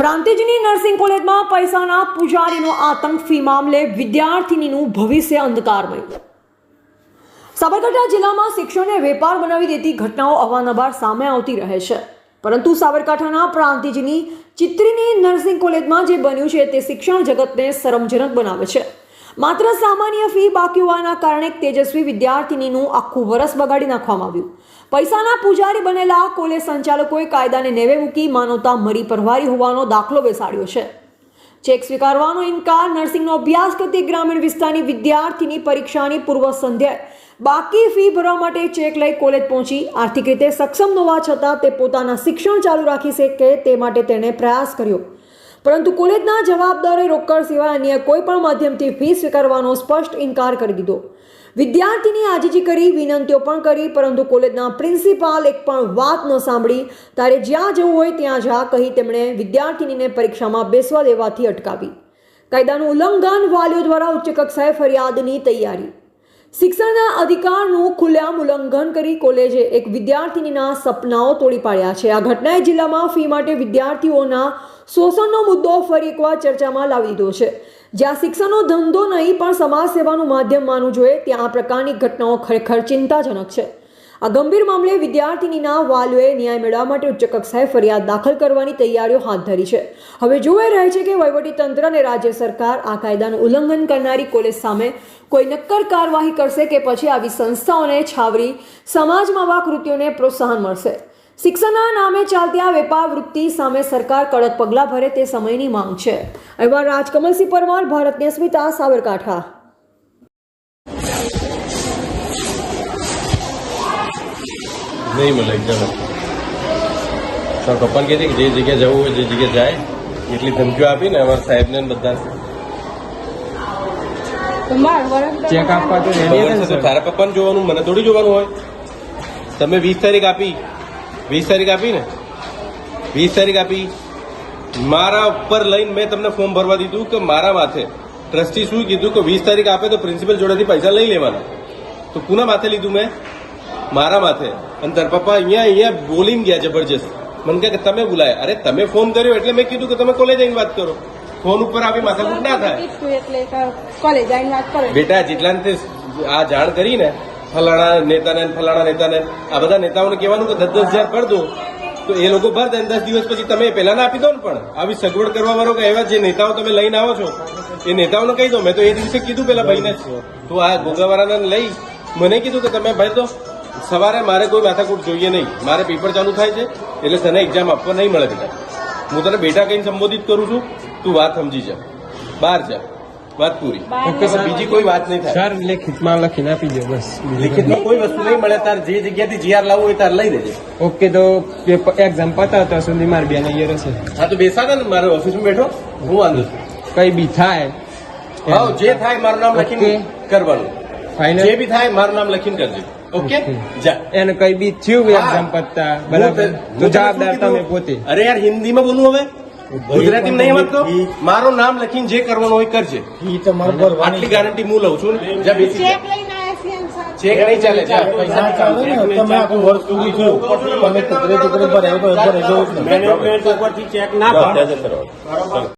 પ્રાંતિજની nursing કોલેજમાં પૈસાના પૂજારીનો આતંક ફી મામલે વિદ્યાર્થીનીનું ભવિષ્ય અંધકારમય। સાબરકાંઠા જિલ્લામાં શિક્ષણને વેપાર બનાવી દેતી ઘટનાઓ અવારનવાર સામે આવતી રહે છે, પરંતુ સાબરકાંઠાના પ્રાંતિજની ચિત્રીની નર્સિંગ કોલેજમાં જે બન્યું છે તે શિક્ષણ જગતને શરમજનક બનાવે છે। માત્ર સામાન્ય ફી બાકી હોવાના કારણે તેજસ્વી વિદ્યાર્થીનીનું આખું વર્ષ બગાડી નાખવામાં આવ્યું। પૈસાના પૂજારી બનેલા કોલેજ સંચાલકોએ કાયદાને નેવે મૂકી માનવતા મરી પરવારી હોવાનો દાખલો બેસાડ્યો છે। ચેક સ્વીકારવાનો ઇનકાર, નર્સિંગનો અભ્યાસ કરતી ગ્રામીણ વિસ્તારની વિદ્યાર્થીની પરીક્ષાની પૂર્વ સંધ્યાએ બાકી ફી ભરવા માટે ચેક લઈ કોલેજ પહોંચી। આર્થિક રીતે સક્ષમ ન હોવા છતાં તે પોતાના શિક્ષણ ચાલુ રાખી શકે તે માટે તેણે પ્રયાસ કર્યો, પરંતુ કોલેજના જવાબદારોએ રોકડ સિવાય અન્ય કોઈ પણ માધ્યમથી ફી સ્વીકારવાનો સ્પષ્ટ ઇનકાર કરી દીધો। વિદ્યાર્થીની આજીજી કરી, વિનંતીઓ પણ કરી, પરંતુ કોલેજના પ્રિન્સિપાલ એક પણ વાત ન સાંભળી। તારે જ્યાં જવું હોય ત્યાં જા કહી તેમણે વિદ્યાર્થીનીને પરીક્ષામાં બેસવા દેવાથી અટકાવી। કાયદાનું ઉલ્લંઘન, વાલીઓ દ્વારા ઉચ્ચ કક્ષાએ ફરિયાદની તૈયારી। શિક્ષણના અધિકારનું ખુલ્લેઆમ ઉલ્લંઘન કરી કોલેજે એક વિદ્યાર્થીનીના સપનાઓ તોડી પાડ્યા છે। આ ઘટનાએ જિલ્લામાં ફી માટે વિદ્યાર્થીઓના શોષણનો મુદ્દો ફરી એકવાર ચર્ચામાં લાવી દીધો છે। જ્યાં શિક્ષણનો ધંધો નહીં પણ સમાજ સેવાનું માધ્યમ માનવું જોઈએ, ત્યાં આ પ્રકારની ઘટનાઓ ખરેખર ચિંતાજનક છે। આ ગંભીર મામલે વિદ્યાર્થીનીના વાલીઓએ ન્યાય મેળવવા માટે ઉચ્ચ કક્ષાએ ફરિયાદ દાખલ કરવાની તૈયારીઓ હાથ ધરી છે। હવે જોવાઈ રહે છે કે વહીવટીતંત્ર અને રાજ્ય સરકાર આ કાયદાનું ઉલ્લંઘન કરનારી કોલેજ સામે કોઈ નક્કર કાર્યવાહી કરશે કે પછી આવી સંસ્થાઓને છાવરી સમાજમાં આવા કૃત્યોને પ્રોત્સાહન મળશે। શિક્ષણના નામે ચાલતી આ વેપાર વૃત્તિ સામે સરકાર કડક પગલાં ભરે તે સમયની માંગ છે। એવા રાજકમલસિંહ પરમાર, ભારતની અસ્મિતા, સાબરકાંઠા। નહીં મળે એકદમ તો કપન કહે છે કે જે જગ્યાએ જવું હોય જે જગ્યાએ જાય એટલી ધમકીઓ આપીને અમારા સાહેબને બધાને ચેક આપવા તો તારા પપ્પાને જોવાનું, મને થોડી જોવાનું હોય। તમે 20 તારીખ આપી, 20 તારીખ આપી ને 20 તારીખ આપી, મારા ઉપર લઈને મેં તમને ફોર્મ ભરવા દીધું કે મારા માથે ટ્રસ્ટી શું કીધું કે 20 તારીખ આપે તો પ્રિન્સિપલ જોડેથી પૈસા લઈ લેવાના। તો કોના માથે લીધું મેં? મારા માથે। અને તાર પપ્પા અહીંયા બોલીને ગયા જબરજસ્ત, મને કહે કે તમે બોલાયા। અરે તમે ફોન કર્યો એટલે મેં કીધું કે તમે કોલેજ આવીને વાત કરો, ફોન ઉપર આવી માથાકૂટ ના થાય। બેટા જેટલાને આ જાણ કરીને ફલાણા નેતાને આ બધા નેતાઓને કહેવાનું કે 10,000 ભર દો તો એ લોકો ભર દે, 10 દિવસ પછી તમે પહેલા ના આપી દો ને। પણ આવી સગવડ કરવા વાળો કે એવા જે નેતાઓ તમે લઈને આવો છો એ નેતાઓને કહી દો। મેં તો એ દિવસે કીધું પેલા ભાઈને જ, તો આ ગોગાવાળાને લઈ મને કીધું કે તમે ભરી દો, સવારે મારે કોઈ માથાકૂટ જોઈએ નહીં, મારે પેપર ચાલુ થાય છે એટલે તને એક્ઝામ આપવા નહીં મળે બેટા। હું તને બેટા કહીને સંબોધિત કરું છું, તું વાત સમજી જા, બહાર જા, વાત પૂરી। ઓકે, બીજી કોઈ વાત નહીં થાય। સર લેખિતમાં લખીને આપી દો બસ। લિખિતમાં કોઈ વસ્તુ નહીં મળે, તાર જે જગ્યાથી જીઆર લાવવું હોય તાર લઈ દેજે। ઓકે, તો એક્ઝામ પતાવતા સુધી મારી બેન અહીંયા રહેશે। હા તો બેસાડે ને, મારે ઓફિસમાં બેઠો, હું વાંધો છું। કઈ બી થાય હા, જે થાય મારું નામ લખીને કરવાનું, ફાઇનલ જે બી થાય મારું નામ લખીને કરજો। ઓકે, જા। એને કઈ બી થયું એક્ઝામ પતતા, બરાબર, તો જવાબદાર તમે પોતે। અરે યાર, હિન્દીમાં બોલું હવે, ગુજરાતીમાં નહીં સમજતો? મારું નામ લખીને જે કરવાનું હોય કરજે, આટલી ગેરંટી હું લઉં છું ને। જા બેસી જા। ચેક નહીં ચાલે, જા। પૈસા તમે આખું વર્ષ સુધી છો, તમે ટુકડે ભરાયો તો મેનેજમેન્ટ ઉપરથી ચેક ના